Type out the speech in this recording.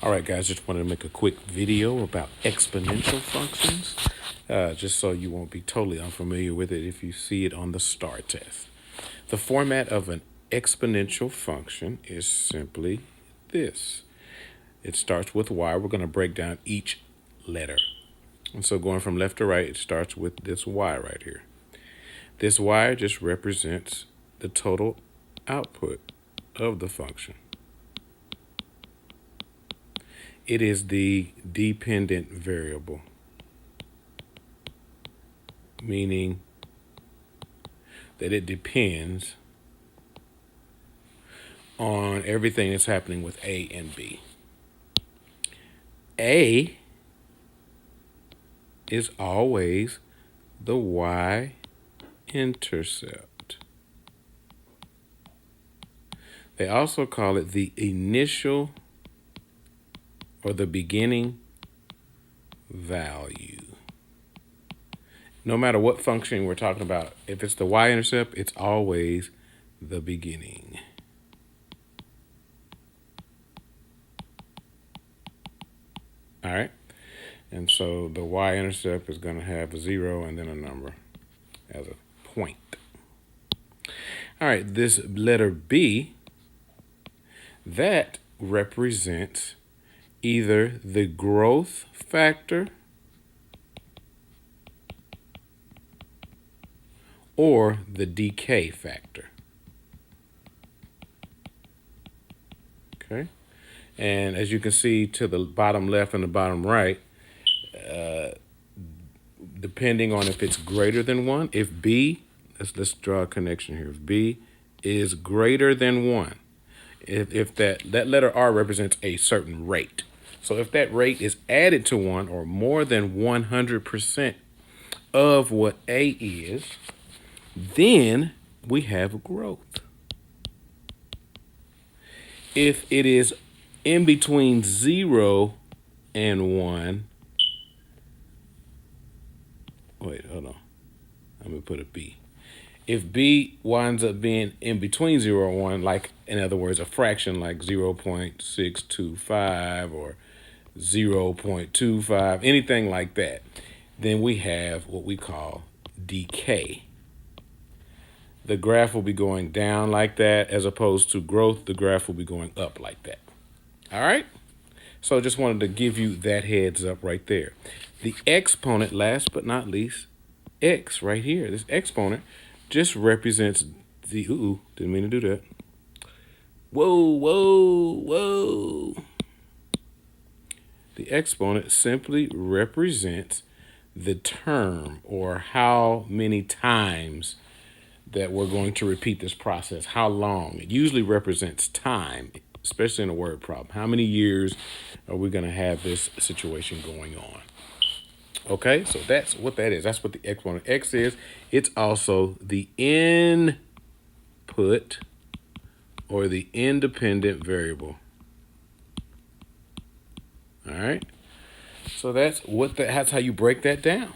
All right, guys, just wanted to make a quick video about exponential functions, just so you won't be totally unfamiliar with it if you see it on the STAR test. The format of an exponential function is simply this. It starts with y. We're going to break down each letter. And so going from left to right, it starts with this y right here. This y just represents the total output of the function. It is the dependent variable, meaning that it depends on everything that's happening with A and B. A is always the y-intercept. They also call it the initial or the beginning value. No matter what function we're talking about, if it's the y-intercept, it's always the beginning. All right, and so the y-intercept is going to have a 0 and then a number as a point. All right, this letter B, that represents either the growth factor or the decay factor. Okay, and as you can see to the bottom left and the bottom right, depending on if it's greater than 1, if B, let's draw a connection here. If B is greater than 1, if that letter R represents a certain rate. So if that rate is added to 1 or more than 100% of what A is, then we have growth. If it is in between 0 and 1, wait, hold on. I'm going to put a B. If B winds up being in between 0 and 1, like in other words, a fraction like 0.625 or 0.25, anything like that, then we have what we call decay. The graph will be going down like that, as opposed to growth, the graph will be going up like that. All right? So just wanted to give you that heads up right there. The exponent, last but not least, x right here, this exponent just represents the, didn't mean to do that. Whoa. The exponent simply represents the term, or how many times that we're going to repeat this process, how long. It usually represents time, especially in a word problem. How many years are we going to have this situation going on? Okay, so that's what that is. That's what the exponent x is. It's also the input or the independent variable. All right, so that's how you break that down.